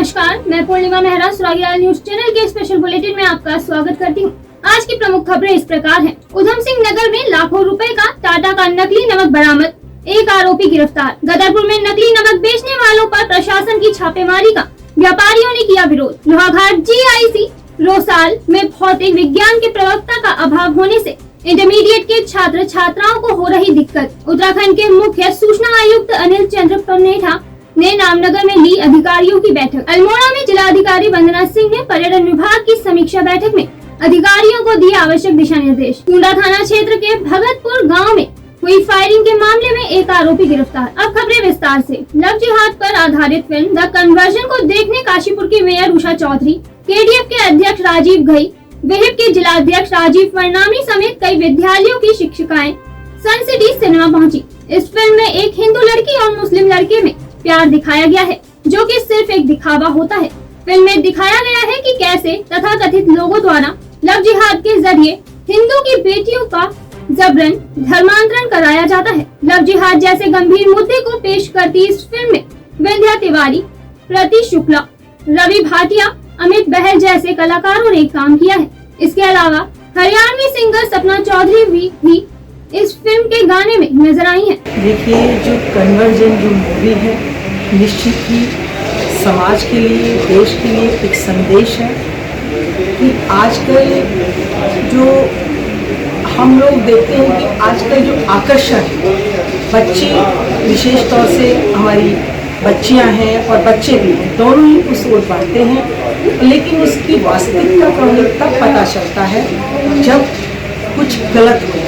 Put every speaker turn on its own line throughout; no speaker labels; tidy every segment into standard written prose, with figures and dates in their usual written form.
नमस्कार, मैं पूर्णिमा Mehra सुरागीलाल news channel के स्पेशल बुलेटिन में आपका स्वागत करती हूँ। आज की प्रमुख खबरें इस प्रकार हैं। उधम सिंह नगर में लाखों रुपए का टाटा का नकली नमक बरामद, एक आरोपी गिरफ्तार। गदरपुर में नकली नमक बेचने वालों पर प्रशासन की छापेमारी का व्यापारियों ने किया विरोध। लोहाघाट GIC रोसाल में भौतिक विज्ञान के प्रवक्ता का अभाव होने से इंटरमीडिएट के छात्र छात्राओं को हो रही दिक्कत। उत्तराखंड के मुख्य सूचना आयुक्त अनिल चंद्र पनेठा ने रामनगर में ली अधिकारियों की बैठक। अल्मोड़ा में जिलाधिकारी वंदना सिंह ने पर्यटन विभाग की समीक्षा बैठक में अधिकारियों को दिए आवश्यक दिशा निर्देश। कुंडा थाना क्षेत्र के भगतपुर गांव में हुई फायरिंग के मामले में एक आरोपी गिरफ्तार। अब खबरें विस्तार से। लव जिहाद पर आधारित फिल्म द कन्वर्जन को देखने काशीपुर की मेयर उषा चौधरी, KDF के अध्यक्ष राजीव घई, विहिप के जिलाध्यक्ष राजीव फरनामी समेत कई विद्यालयों की शिक्षिकाएं सन सिटी सिनेमा पहुंची। इस फिल्म में एक हिंदू लड़की और मुस्लिम लड़के में प्यार दिखाया गया है, जो कि सिर्फ एक दिखावा होता है। फिल्म में दिखाया गया है कि कैसे तथाकथित लोगों द्वारा लव जिहाद के जरिए हिंदू की बेटियों का जबरन धर्मांतरण कराया जाता है। लव जिहाद जैसे गंभीर मुद्दे को पेश करती इस फिल्म में विंध्या तिवारी, प्रति शुक्ला, रवि भाटिया, अमित बहल जैसे कलाकारों ने काम किया है। इसके अलावा हरियाणवी सिंगर सपना चौधरी भी इस फिल्म के गाने में नजर आई हैं।
देखिए, जो कन्वर्जन जो मूवी है, निश्चित ही समाज के लिए, देश के लिए एक संदेश है कि आजकल जो हम लोग देखते हैं कि आजकल जो आकर्षण बच्चे, विशेष तौर से हमारी बच्चियां हैं और बच्चे भी हैं, दोनों ही उस ओर बढ़ते हैं, लेकिन उसकी वास्तविकता का उन्हें तब पता चलता है जब कुछ गलत हो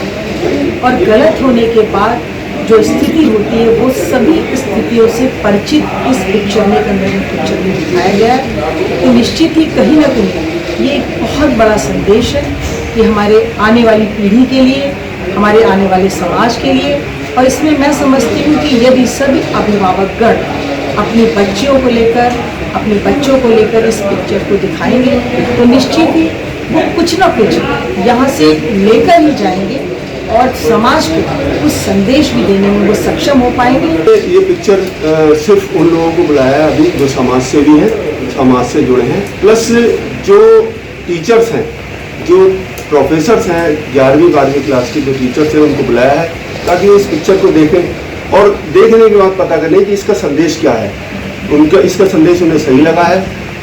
और गलत होने के बाद जो स्थिति होती है वो सभी स्थितियों से परिचित इस पिक्चर में दिखाया गया है। तो निश्चित ही कहीं ना कहीं ये एक बहुत बड़ा संदेश है कि हमारे आने वाली पीढ़ी के लिए, हमारे आने वाले समाज के लिए। और इसमें मैं समझती हूँ कि यदि सभी अभिभावकगण अपनी बच्चियों को लेकर, अपने बच्चों को लेकर इस पिक्चर को दिखाएंगे तो निश्चित ही वो कुछ न कुछ यहाँ से लेकर ही जाएंगे और समाज को कुछ संदेश भी देने में वो सक्षम हो पाएंगे।
ये पिक्चर सिर्फ उन लोगों को बुलाया है अभी जो समाज से भी हैं, समाज से जुड़े हैं, प्लस जो टीचर्स हैं, जो प्रोफेसर्स हैं, 11वीं 12वीं क्लास के जो टीचर्स हैं उनको बुलाया है ताकि वो इस पिक्चर को देखें और देखने के बाद पता करें कि इसका संदेश क्या है। उनका इसका संदेश उन्हें सही लगा है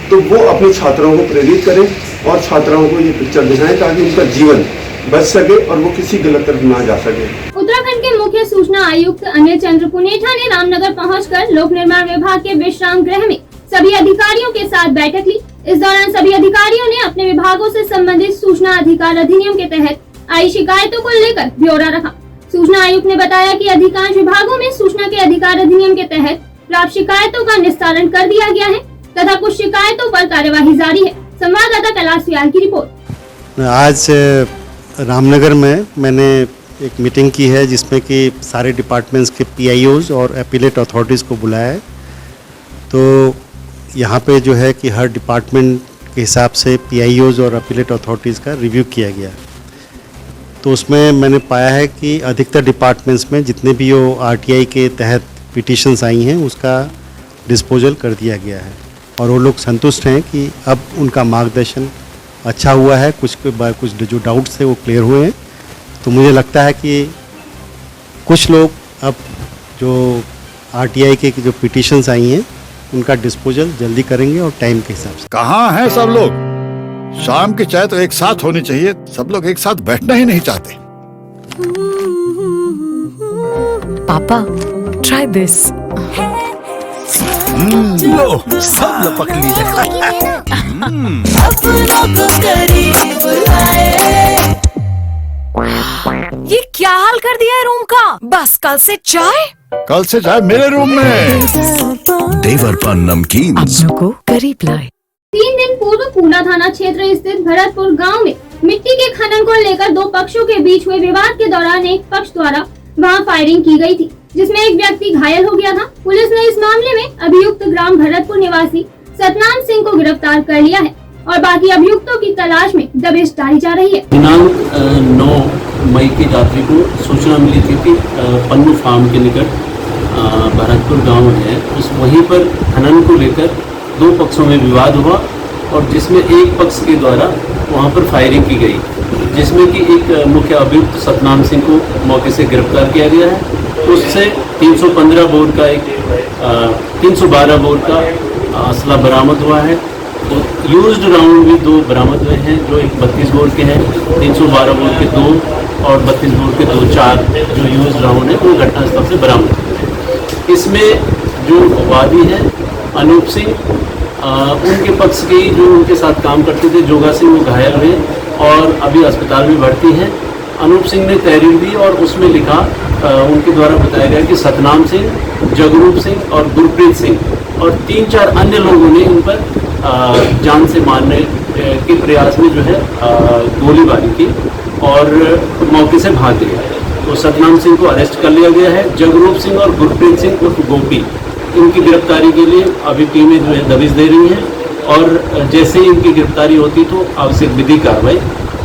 तो वो अपने छात्रों को प्रेरित करें और छात्राओं को ये पिक्चर दिखाएं ताकि उनका जीवन बच सके और वो किसी गलत तरफ ना जा सके।
उत्तराखंड के मुख्य सूचना आयुक्त अनिल चंद्र पुनेठा ने रामनगर पहुंचकर लोक निर्माण विभाग के विश्राम गृह में सभी अधिकारियों के साथ बैठक ली। इस दौरान सभी अधिकारियों ने अपने विभागों से संबंधित सूचना अधिकार अधिनियम के तहत आई शिकायतों को लेकर ब्यौरा रखा। सूचना आयुक्त ने बताया कि अधिकांश विभागों में सूचना के अधिकार अधिनियम के तहत प्राप्त शिकायतों का निस्तारण कर दिया गया है तथा कुछ शिकायतों पर कार्यवाही जारी है। संवाददाता कैलाश सियाल की रिपोर्ट।
आज रामनगर में मैंने एक मीटिंग की है जिसमें कि सारे डिपार्टमेंट्स के PIOs और एपीलेट अथॉरिटीज़ को बुलाया है। तो यहाँ पे जो है कि हर डिपार्टमेंट के हिसाब से PIOs और एपीलेट अथॉरिटीज़ का रिव्यू किया गया। तो उसमें मैंने पाया है कि अधिकतर डिपार्टमेंट्स में जितने भी वो RTI के तहत पिटिशन्स आई हैं उसका डिस्पोजल कर दिया गया है और वो लोग संतुष्ट हैं कि अब उनका मार्गदर्शन अच्छा हुआ है। कुछ जो डाउट्स थे वो क्लियर हुए हैं। तो मुझे लगता है कि कुछ लोग अब जो RTI के जो पिटिशन्स आई हैं उनका डिस्पोजल जल्दी करेंगे और टाइम के हिसाब से।
कहाँ हैं सब लोग? शाम की चाय तो एक साथ होनी चाहिए, सब लोग एक साथ बैठना ही नहीं चाहते।
पापा, ट्राई दिस।
लो, सब लपक लिए।
ये क्या हाल कर दिया है रूम का? बस कल से चाय
मेरे रूम में।
देवरपन नमकीन
अपनों को करीब लाए।
3 दिन पूर्व कुंडा थाना क्षेत्र स्थित भरतपुर गांव में मिट्टी के खनन को लेकर दो पक्षों के बीच हुए विवाद के दौरान एक पक्ष द्वारा वहां फायरिंग की गई थी जिसमें एक व्यक्ति घायल हो गया था। पुलिस ने इस मामले में अभियुक्त ग्राम भरतपुर निवासी सतनाम सिंह को गिरफ्तार कर लिया है और बाकी अभियुक्तों की तलाश में दबिश डाली जा रही है।
दिनांक 9 मई की रात्रि को सूचना मिली थी कि पन्नू फार्म के निकट भरतपुर गांव है, उस वहीं पर खनन को लेकर दो पक्षों में विवाद हुआ और जिसमें एक पक्ष के द्वारा वहाँ पर फायरिंग की गई, जिसमें कि एक मुख्य अभियुक्त सतनाम सिंह को मौके से गिरफ्तार किया गया है। उससे 315 बोर का 312 बोर का असला बरामद हुआ है। तो यूज्ड राउंड भी 2 बरामद हुए हैं, जो एक 32 बोर के हैं, 312 बोर के 2 और 32 बोर के 4 जो यूज्ड राउंड है वो घटनास्थल से बरामद हुए हैं। इसमें जो वादी है अनूप सिंह, उनके पक्ष के जो उनके साथ काम करते थे जोगा सिंह, वो घायल हुए और अभी अस्पताल में भर्ती हैं। अनूप सिंह ने तहरीर दी और उसमें लिखा, उनके द्वारा बताया गया कि सतनाम सिंह, जगरूप सिंह और गुरप्रीत सिंह और 3-4 अन्य लोगों ने इन पर जान से मारने के प्रयास में जो है गोलीबारी की और मौके से भाग गए। तो सतनाम सिंह को अरेस्ट कर लिया गया है। जगरूप सिंह और गुरप्रीत सिंह उर्फ गोपी, इनकी गिरफ्तारी के लिए अभी टीमें जो है दबिश दे रही हैं और जैसे ही इनकी गिरफ्तारी होती तो आवश्यक विधि कार्रवाई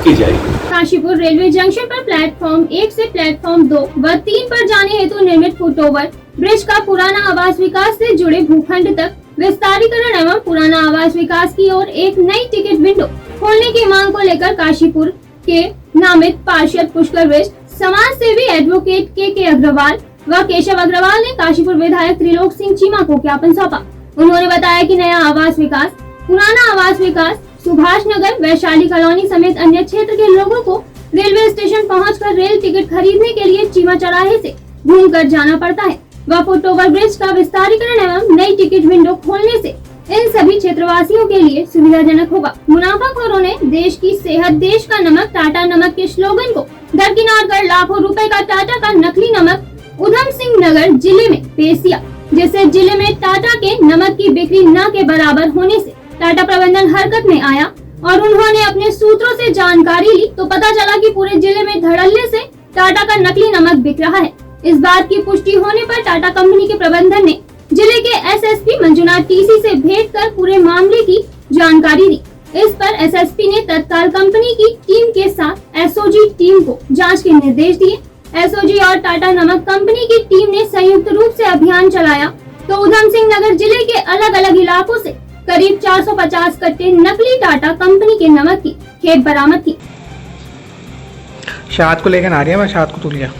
की जाएगी।
काशीपुर रेलवे जंक्शन पर प्लेटफॉर्म 1 से प्लेटफॉर्म 2 व 3 पर जाने हेतु निर्मित फुटओवर ब्रिज का पुराना आवास विकास से जुड़े भूखंड तक विस्तारीकरण एवं पुराना आवास विकास की ओर एक नई टिकट विंडो खोलने की मांग को लेकर काशीपुर के नामित पार्षद पुष्कर बिष्ट, समाज सेवी एडवोकेट के अग्रवाल व केशव अग्रवाल ने काशीपुर विधायक त्रिलोक सिंह चीमा को ज्ञापन सौंपा। उन्होंने बताया कि नया आवास विकास, पुराना आवास विकास, सुभाष नगर, वैशाली कॉलोनी समेत अन्य क्षेत्र के लोगों को रेलवे स्टेशन पहुंचकर रेल टिकट खरीदने के लिए चीमा चौराहे से घूमकर जाना पड़ता है। वह फुटओवर ब्रिज का विस्तारीकरण एवं नई टिकट विंडो खोलने से इन सभी क्षेत्रवासियों के लिए सुविधाजनक होगा। मुनाफाखोरों ने देश की सेहत, देश का नमक, टाटा नमक के स्लोगन को दरकिनार कर लाखों रुपए का टाटा का नकली नमक उधम सिंह नगर जिले में पेश किया, जिससे जिले में टाटा के नमक की बिक्री न के बराबर होने से टाटा प्रबंधन हरकत में आया और उन्होंने अपने सूत्रों से जानकारी ली तो पता चला कि पूरे जिले में धड़ल्ले से टाटा का नकली नमक बिक रहा है। इस बात की पुष्टि होने पर टाटा कंपनी के प्रबंधन ने जिले के एसएसपी मंजुनाथ टीसी से भेंट कर पूरे मामले की जानकारी दी। इस पर एसएसपी ने तत्काल कंपनी की टीम के साथ एसओजी टीम को जांच के निर्देश दिए। एसओजी और टाटा नमक कंपनी की टीम ने संयुक्त रूप से अभियान चलाया तो उधम सिंह नगर जिले के अलग अलग इलाकों से करीब 450 कट्टे नकली टाटा कंपनी के नमक की खेप बरामद की।
शाद को लेकर आ रही है, मैं शाद को तू लिया।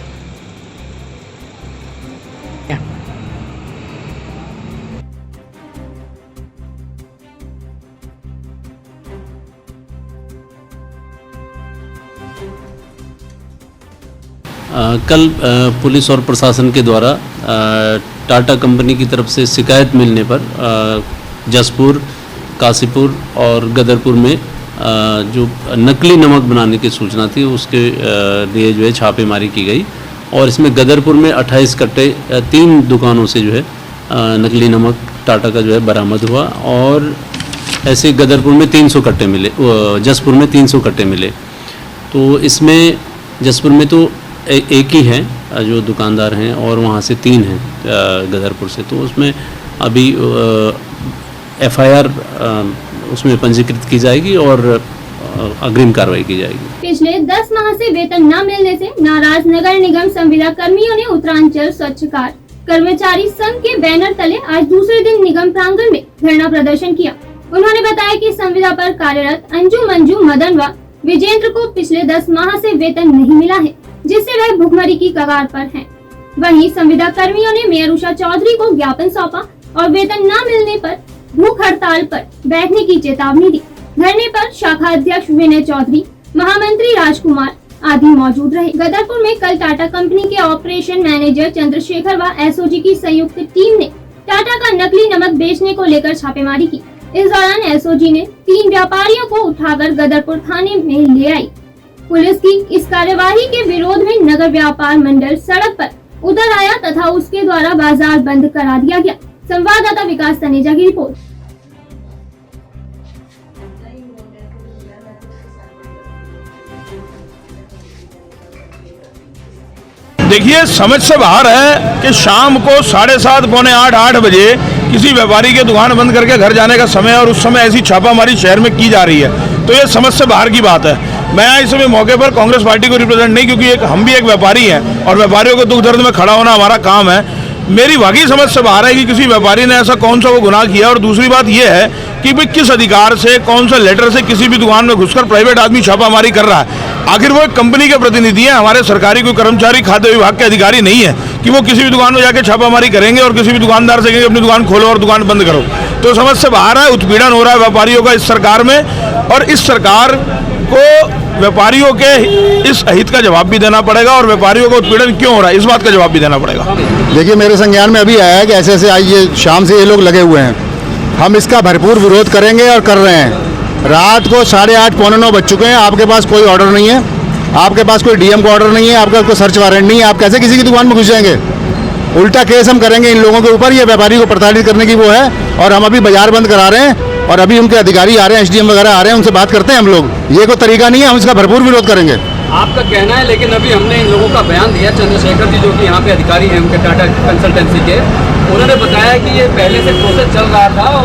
कल पुलिस और प्रशासन के द्वारा टाटा कंपनी की तरफ से शिकायत मिलने पर जसपुर, काशीपुर और गदरपुर में जो नकली नमक बनाने की सूचना थी उसके लिए जो है छापेमारी की गई और इसमें गदरपुर में 28 कट्टे 3 दुकानों से जो है नकली नमक टाटा का जो है बरामद हुआ और ऐसे गदरपुर में 300 कट्टे मिले, जसपुर में 300 कट्टे मिले। तो इसमें जसपुर में तो एक ही है जो दुकानदार हैं और वहाँ से 3 हैं गदरपुर से, तो उसमें अभी एफआईआर उसमें पंजीकृत की जाएगी और अग्रिम कार्रवाई की जाएगी।
पिछले 10 माह से वेतन न मिलने से नाराज नगर निगम संविदा कर्मियों ने उत्तरांचल स्वच्छकार कर्मचारी संघ के बैनर तले आज दूसरे दिन निगम प्रांगण में धरना प्रदर्शन किया। उन्होंने बताया कि संविदा पर कार्यरत अंजू, मंजू, मदन व विजेंद्र को पिछले 10 माह से वेतन नहीं मिला है, जिससे वह भुखमरी की कगार पर हैं। वहीं संविदा कर्मियों ने मेयर उषा चौधरी को ज्ञापन सौंपा और वेतन न मिलने पर भूख हड़ताल पर बैठने की चेतावनी दी। धरने पर शाखा अध्यक्ष विनय चौधरी, महामंत्री राजकुमार आदि मौजूद रहे। गदरपुर में कल टाटा कंपनी के ऑपरेशन मैनेजर चंद्रशेखर व एसओजी की संयुक्त टीम ने टाटा का नकली नमक बेचने को लेकर छापेमारी की। इस दौरान एसओजी ने 3 व्यापारियों को उठाकर गदरपुर थाने में ले आई। पुलिस की इस कार्यवाही के विरोध में नगर व्यापार मंडल सड़क पर उतर आया तथा उसके द्वारा बाजार बंद करा दिया गया। संवाददाता विकास तनेजा की रिपोर्ट।
देखिए, समझ से बाहर है कि शाम को 7:30, पौने 8 बजे किसी व्यापारी की दुकान बंद करके घर जाने का समय और उस समय ऐसी छापामारी शहर में की जा रही है, तो ये समझ से बाहर की बात है। मैं इस समय मौके पर कांग्रेस पार्टी को रिप्रेजेंट नहीं, क्योंकि हम भी एक व्यापारी हैं और व्यापारियों को दुख दर्द में खड़ा होना हमारा काम है। मेरी वाकई समझ से बाहर है कि किसी व्यापारी ने ऐसा कौन सा वो गुनाह किया। और दूसरी बात यह है कि भाई किस अधिकार से, कौन सा लेटर से किसी भी दुकान में घुसकर प्राइवेट आदमी छापामारी कर रहा है। आखिर वो एक कंपनी के प्रतिनिधि हैं, हमारे सरकारी कोई कर्मचारी, खाद्य विभाग के अधिकारी नहीं है कि वो किसी भी दुकान में जाके छापामारी करेंगे और किसी भी दुकानदार से कहेंगे अपनी दुकान खोलो और दुकान बंद करो। तो समझ से बाहर है, उत्पीड़न हो रहा है व्यापारियों का इस सरकार में, और इस सरकार को व्यापारियों के इस हित का जवाब भी देना पड़ेगा और व्यापारियों को उत्पीड़न क्यों हो रहा है इस बात का जवाब भी देना पड़ेगा।
देखिए, मेरे संज्ञान में अभी आया है कि ऐसे आज ये शाम से ये लोग लगे हुए हैं। हम इसका भरपूर विरोध करेंगे और कर रहे हैं। रात को 8:30 पौने 9 बज चुके हैं, आपके पास कोई ऑर्डर नहीं है, आपके पास कोई डीएम का ऑर्डर नहीं है, आपका कोई सर्च वारंट नहीं है, आप कैसे किसी की दुकान में घुस जाएंगे? उल्टा केस हम करेंगे इन लोगों के ऊपर। ये व्यापारी को प्रताड़ित करने की वो है, और हम अभी बाजार बंद करा रहे हैं और अभी उनके अधिकारी आ रहे हैं, एसडीएम वगैरह आ रहे हैं, उनसे बात करते हैं हम लोग। ये कोई तरीका नहीं है, हम इसका भरपूर विरोध करेंगे।
आपका कहना है, लेकिन अभी हमने इन लोगों का बयान दिया। चंद्रशेखर जी जो कि यहाँ पे अधिकारी हैं उनके टाटा कंसल्टेंसी के, उन्होंने बताया कि ये पहले से प्रोसेस चल रहा था और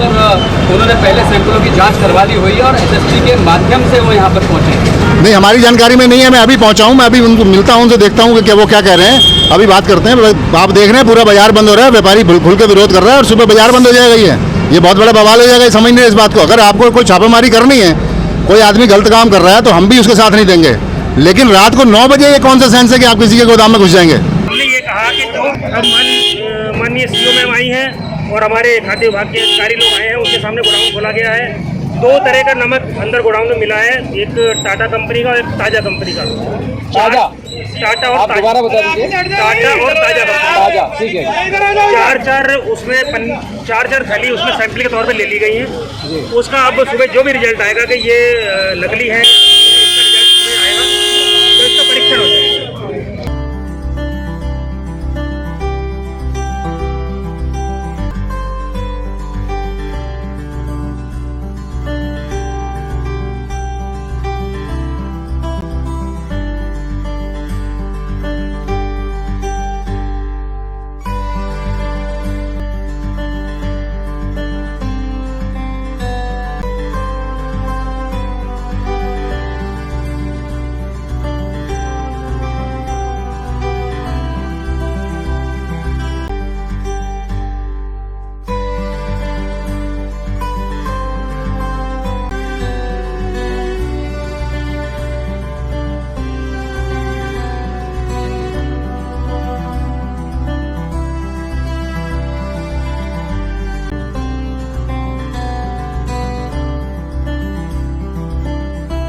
उन्होंने पहले सैंपलों की जांच करवा ली हुई है और एसएसटी के माध्यम से वो यहाँ पर पहुँचे।
नहीं, हमारी जानकारी में नहीं है। मैं अभी पहुँचा हूँ, मैं अभी उनको मिलता हूँ, उनसे देखता हूँ कि वो क्या कह रहे हैं। अभी बात करते हैं। आप देख रहे हैं पूरा बाजार बंद हो रहा है, व्यापारी खुल के विरोध कर रहा है और सुबह बाजार बंद हो जाएगा। ये बहुत बड़ा बवाल हो जाएगा। समझ नहीं रहे इस बात को। अगर आपको कोई छापेमारी करनी है, कोई आदमी गलत काम कर रहा है तो हम भी उसके साथ नहीं देंगे, लेकिन रात को 9 बजे ये कौन सा सेंस है कि आप किसी के गोदाम में घुस जाएंगे?
हमने ये कहा कि जो माननीय सीओ मैम आई हैं और हमारे खाद्य विभाग के अधिकारी लोग आए हैं, उनके सामने गोडाउन खोला गया है। 2 तरह का नमक अंदर गोडाउन में मिला है, एक टाटा कंपनी का और एक ताजा कंपनी का। टाटा और
दोबारा बता दीजिए।
टाटा और ताजा,
ठीक है।
4 उसमें 4 थैली उसमें सैंपल के तौर पे ले ली गई हैं। उसका अब सुबह जो भी रिजल्ट आएगा कि ये नकली है, तो इसका परीक्षण हो जाएगा।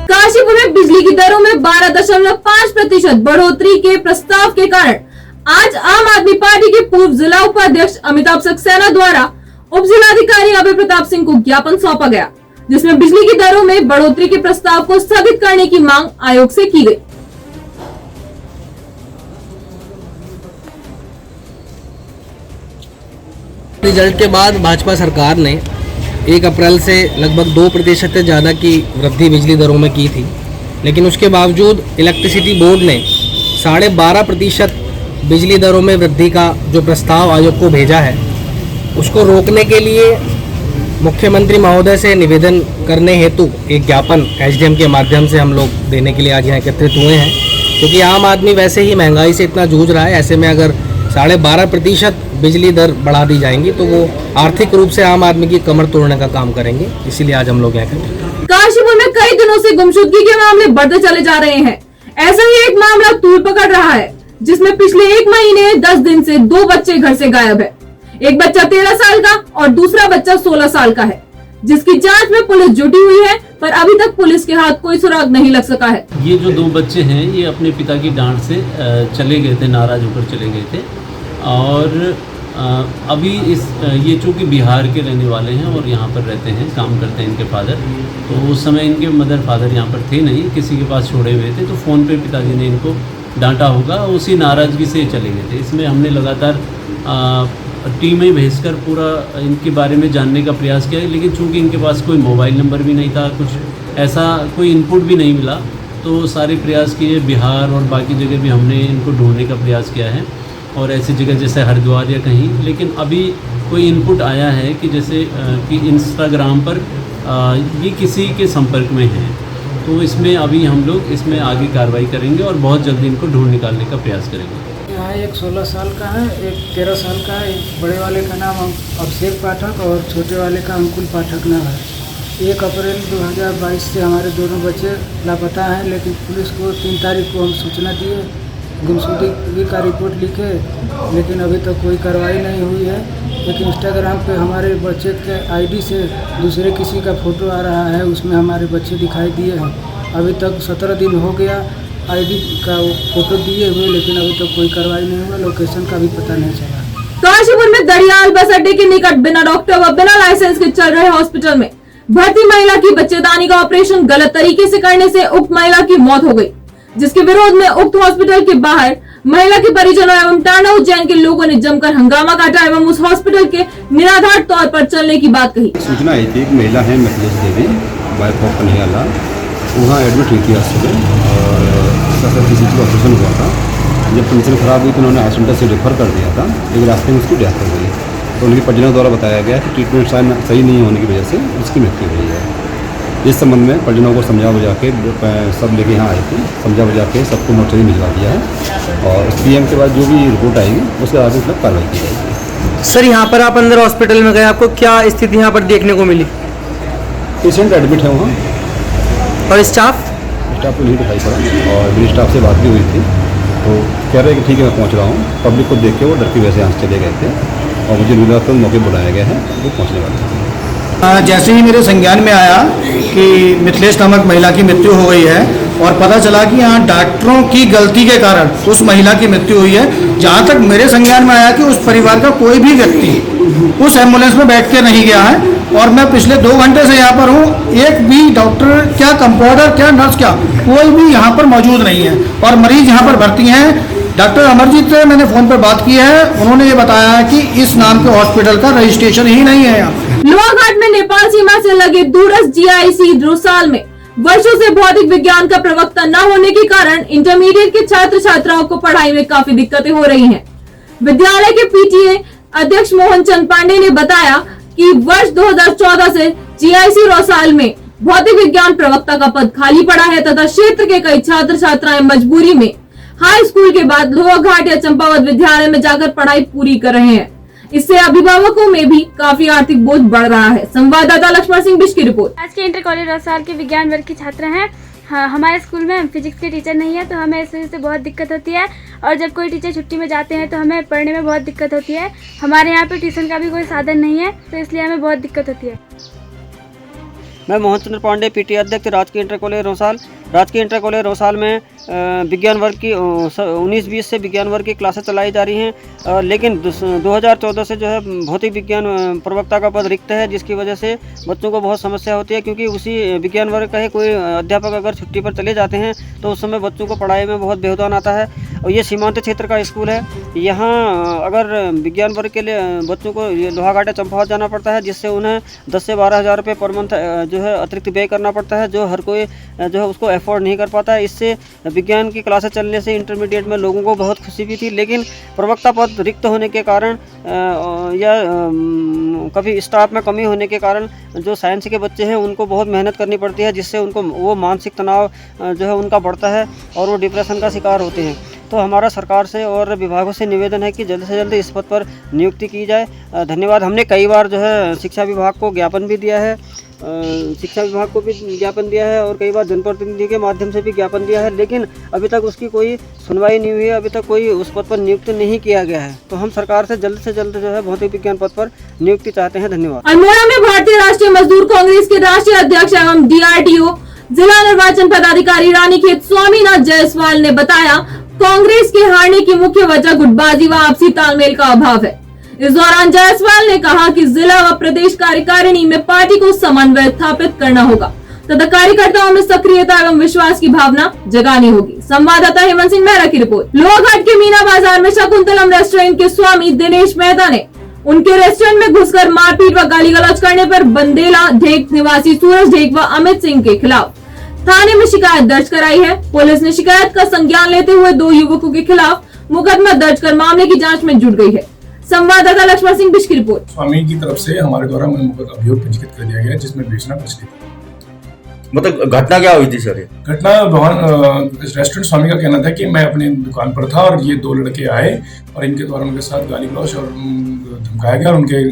काशीपुर में बिजली की दरों में 12.5% बढ़ोतरी के प्रस्ताव के कारण आज आम आदमी पार्टी के पूर्व जिला उपाध्यक्ष अमिताभ सक्सेना द्वारा उप जिलाधिकारी अभय प्रताप सिंह को ज्ञापन सौंपा गया, जिसमें बिजली की दरों में बढ़ोतरी के प्रस्ताव को स्थगित करने की मांग आयोग से की गई।
रिजल्ट के बाद भाजपा सरकार ने 1 अप्रैल से लगभग 2% से ज़्यादा की वृद्धि बिजली दरों में की थी, लेकिन उसके बावजूद इलेक्ट्रिसिटी बोर्ड ने 12.5% बिजली दरों में वृद्धि का जो प्रस्ताव आयोग को भेजा है, उसको रोकने के लिए मुख्यमंत्री महोदय से निवेदन करने हेतु एक ज्ञापन एसडीएम के माध्यम से हम लोग देने के लिए आज यहाँ एकत्रित हुए हैं। क्योंकि आम आदमी वैसे ही महंगाई से इतना जूझ रहा है, ऐसे में अगर 12.5% बिजली दर बढ़ा दी जाएंगी तो वो आर्थिक रूप से आम आदमी की कमर तोड़ने का काम करेंगे। इसीलिए आज हम लोग यहाँ हैं।
काशीपुर में कई दिनों से गुमशुदगी के मामले बढ़ते चले जा रहे हैं। ऐसा ही एक मामला तूल पकड़ रहा है, जिसमें पिछले 1 महीने 10 दिन से 2 बच्चे घर से गायब है। एक बच्चा 13 साल का और दूसरा बच्चा 16 साल का है, जिसकी जांच में पुलिस जुटी हुई है, पर अभी तक पुलिस के हाथ कोई सुराग नहीं लग सका है।
ये जो 2 बच्चे हैं ये अपने पिता की डांट से चले गए थे, नाराज होकर चले गए थे। और अभी ये चूँकि बिहार के रहने वाले हैं और यहाँ पर रहते हैं, काम करते हैं इनके फादर, तो उस समय इनके मदर फादर यहाँ पर थे नहीं, किसी के पास छोड़े हुए थे, तो फ़ोन पे पिताजी ने इनको डांटा होगा, उसी नाराज़गी से चले गए थे। इसमें हमने लगातार टीमें भेजकर पूरा इनके बारे में जानने का प्रयास किया, लेकिन चूँकि इनके पास कोई मोबाइल नंबर भी नहीं था, कुछ ऐसा कोई इनपुट भी नहीं मिला, तो सारे प्रयास किए। बिहार और बाकी जगह भी हमने इनको ढूंढने का प्रयास किया है, और ऐसी जगह जैसे हरिद्वार या कहीं, लेकिन अभी कोई इनपुट आया है कि जैसे कि इंस्टाग्राम पर ये किसी के संपर्क में है, तो इसमें अभी हम लोग इसमें आगे कार्रवाई करेंगे और बहुत जल्दी इनको ढूंढ निकालने का प्रयास करेंगे।
यहाँ एक 16 साल का है, एक 13 साल का है। एक बड़े वाले का नाम अभिषेक पाठक और छोटे वाले का अंकुल पाठक नाम है। 1 अप्रैल 2022 से हमारे दोनों बच्चे लापता हैं, लेकिन पुलिस को 3 तारीख को हम सूचना दिए, गुमशुदगी का रिपोर्ट लिखे, लेकिन अभी तक कोई कार्रवाई नहीं हुई है। एक इंस्टाग्राम पे हमारे बच्चे के आईडी से दूसरे किसी का फ़ोटो आ रहा है, उसमें हमारे बच्चे दिखाई दिए हैं। अभी तक 17 दिन हो गया आईडी का फोटो दिए हुए, लेकिन अभी तक कोई कार्रवाई नहीं हुआ, लोकेशन का भी पता नहीं चला।
काशीपुर में दरियाल बस अड्डे के निकट बिना डॉक्टर व बिना लाइसेंस के चल रहे हॉस्पिटल में भर्ती महिला की बच्चेदानी का ऑपरेशन गलत तरीके से करने से उक्त महिला की मौत हो गई, जिसके विरोध में उक्त हॉस्पिटल के बाहर महिला के परिजनों एवं टांडा उज्जैन के लोगों ने जमकर हंगामा काटा एवं उस हॉस्पिटल के निराधार तौर पर चलने की बात कही।
सूचना आई थी, एक महिला है मिथिलेश देवी, वाइफ ऑफ कन्हैयालाल, वहाँ एडमिट हुई थी हॉस्पिटल और उसका किसी चीज़ का ऑपरेशन हुआ था। जब कंडीशन खराब हुई तो उन्होंने हॉस्पिटल से रेफर कर दिया था, लेकिन रास्ते में उसकी डेथ हो गई। तो उनके परिजनों द्वारा बताया गया कि ट्रीटमेंट सही नहीं होने की वजह से उसकी मृत्यु हुई है। इस संबंध में परिजनों को समझा बुझा के सब लेके यहाँ आए थे, समझा बुझा के सबको मोर्चरी भिजवा दिया है और पीएम के बाद जो भी रिपोर्ट आएगी उसके आगे मतलब कार्रवाई की जाएगी।
सर, यहाँ पर आप अंदर हॉस्पिटल में गए, आपको क्या स्थिति यहाँ पर देखने को मिली?
पेशेंट एडमिट है वहाँ
और स्टाफ
को नहीं दिखाई पड़ा और मेरी स्टाफ से बात भी हुई थी, तो कह रहे हैं कि ठीक है मैं पहुँच रहा हूँ। पब्लिक को देख के वो डर के वैसे यहाँ से चले गए थे और मुझे मिला तो मौके बुलाया गया है, वो पहुँचने वाले थे।
जैसे ही मेरे संज्ञान में आया कि मिथिलेश नामक महिला की मृत्यु हो गई है और पता चला कि यहाँ डॉक्टरों की गलती के कारण उस महिला की मृत्यु हुई है, जहाँ तक मेरे संज्ञान में आया कि उस परिवार का कोई भी व्यक्ति उस एम्बुलेंस में बैठ के नहीं गया है और मैं पिछले 2 घंटे से यहाँ पर हूँ। एक भी डॉक्टर क्या, कंपाउंडर क्या, नर्स क्या, कोई भी यहाँ पर मौजूद नहीं है और मरीज यहाँ पर भर्ती हैं। डॉक्टर अमरजीत से मैंने फ़ोन पर बात की है, उन्होंने ये बताया है कि इस नाम के हॉस्पिटल का रजिस्ट्रेशन ही नहीं है यहाँ।
लोहाघाट में नेपाल सीमा से लगे दूरस्थ जीआईसी रोसाल में वर्षों से भौतिक विज्ञान का प्रवक्ता न होने के कारण इंटरमीडिएट के छात्र छात्राओं को पढ़ाई में काफी दिक्कतें हो रही हैं। विद्यालय के पीटीए अध्यक्ष मोहन चंद पांडे ने बताया कि वर्ष 2014 से जीआईसी रोसाल में भौतिक विज्ञान प्रवक्ता का पद खाली पड़ा है तथा क्षेत्र के कई छात्र छात्राएं मजबूरी में हाई स्कूल के बाद लोहाघाट या चंपावत विद्यालय में जाकर पढ़ाई पूरी कर रहे हैं। इससे अभिभावकों में भी काफी आर्थिक बोझ बढ़ रहा है। संवाददाता लक्ष्मण सिंह बिश की रिपोर्ट।
आज के इंटर कॉलेज रोसाल के विज्ञान वर्ग के छात्र हैं। हाँ, हमारे स्कूल में फिजिक्स के टीचर नहीं है, तो हमें इस वजह से बहुत दिक्कत होती है और जब कोई टीचर छुट्टी में जाते हैं तो हमें पढ़ने में बहुत दिक्कत होती है। हमारे यहाँ पे ट्यूशन का भी कोई साधन नहीं है, तो इसलिए हमें बहुत दिक्कत होती है।
मैं मोहन चंद्र पांडे, पीटीए अध्यक्ष, राजकीय इंटर कॉलेज रोसाल। राजकीय इंटर कॉलेज रोसाल में विज्ञान वर्ग की 19-20 से विज्ञान वर्ग की क्लासेस चलाई जा रही हैं, लेकिन 2014 से जो है भौतिक विज्ञान प्रवक्ता का पद रिक्त है, जिसकी वजह से बच्चों को बहुत समस्या होती है, क्योंकि उसी विज्ञान वर्ग का ही कोई अध्यापक अगर छुट्टी पर चले जाते हैं तो उस समय बच्चों को पढ़ाई में बहुत व्यवधान आता है। और ये सीमांत क्षेत्र का स्कूल है, यहाँ अगर विज्ञान वर्ग के लिए बच्चों को लोहाघाट चंपावत जाना पड़ता है, जिससे उन्हें 10 से 12 हज़ार रुपये पर मंथ जो है अतिरिक्त व्यय करना पड़ता है, जो हर कोई जो है उसको अफोर्ड नहीं कर पाता है। इससे विज्ञान की क्लासेस चलने से इंटरमीडिएट में लोगों को बहुत खुशी भी थी, लेकिन प्रवक्ता पद रिक्त होने के कारण या कभी स्टाफ में कमी होने के कारण जो साइंस के बच्चे हैं उनको बहुत मेहनत करनी पड़ती है, जिससे उनको वो मानसिक तनाव जो है उनका बढ़ता है और वो डिप्रेशन का शिकार होते हैं। तो हमारा सरकार से और विभागों से निवेदन है कि जल्द से जल्द इस पद पर नियुक्ति की जाए। धन्यवाद। हमने कई बार जो है शिक्षा विभाग को ज्ञापन भी दिया है, शिक्षा विभाग को भी ज्ञापन दिया है और कई बार जनप्रतिनिधि के माध्यम से भी ज्ञापन दिया है, लेकिन अभी तक उसकी कोई सुनवाई नहीं हुई है, अभी तक कोई उस पद पर नियुक्त नहीं किया गया है। तो हम सरकार से जल्द जो है भौतिक विज्ञान पद पर नियुक्ति चाहते हैं। धन्यवाद।
अल्मोड़ा में भारतीय राष्ट्रीय मजदूर कांग्रेस के राष्ट्रीय अध्यक्ष एवं DRDO जिला निर्वाचन पदाधिकारी रानीखेत स्वामीनाथ जायसवाल ने बताया, कांग्रेस के हारने की मुख्य वजह गुटबाजी व आपसी तालमेल का अभाव है। इस दौरान जायसवाल ने कहा कि जिला व प्रदेश कार्यकारिणी में पार्टी को समन्वय स्थापित करना होगा तथा कार्यकर्ताओं में सक्रियता एवं विश्वास की भावना जगानी होगी। संवाददाता हेमंत सिंह मेहरा की रिपोर्ट। लोहाघाट के मीना बाजार में शकुंतलम रेस्टोरेंट के स्वामी दिनेश मेहता ने उनके रेस्टोरेंट में घुसकर मारपीट व गाली गलौज करने पर बंदेला ढेक निवासी सूरज ढेक व अमित सिंह के खिलाफ थाने में शिकायत दर्ज कराई है। पुलिस ने शिकायत का संज्ञान लेते हुए 2 युवकों के खिलाफ मुकदमा दर्ज कर मामले की जांच में जुट गई है। संवाददाता लक्ष्मण सिंह बिश की रिपोर्ट।
स्वामी की तरफ से हमारे द्वारा अभियोग पंजीकृत कर दिया गया, जिसमें बेचना प्रचलित है। मतलब घटना क्या हुई थी सर?
घटना रेस्टोरेंट स्वामी का कहना था कि मैं अपनी दुकान पर था और ये 2 लड़के आए और इनके द्वारा उनके साथ गाली गलौज और धमकाया गया और उनके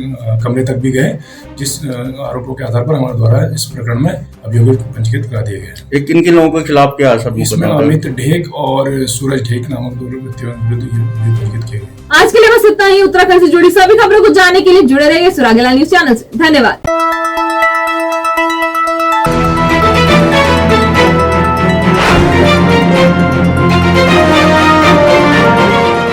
कमरे तक भी गए, जिस आरोपों के आधार पर हमारे द्वारा इस प्रकरण में अभियोग पंजीकृत करा दिया गया।
किन किन लोगों के खिलाफ क्या सब?
इसमें अमित ढेक और सूरज ढेक नामक 2 व्यक्तियों के विरुद्ध पंजीकृत किए गए।
आज के लिए बस इतना ही। उत्तराखंड से जुड़ी सभी खबरों को जानने के लिए जुड़े रहिए सुरागेला न्यूज चैनल से। धन्यवाद।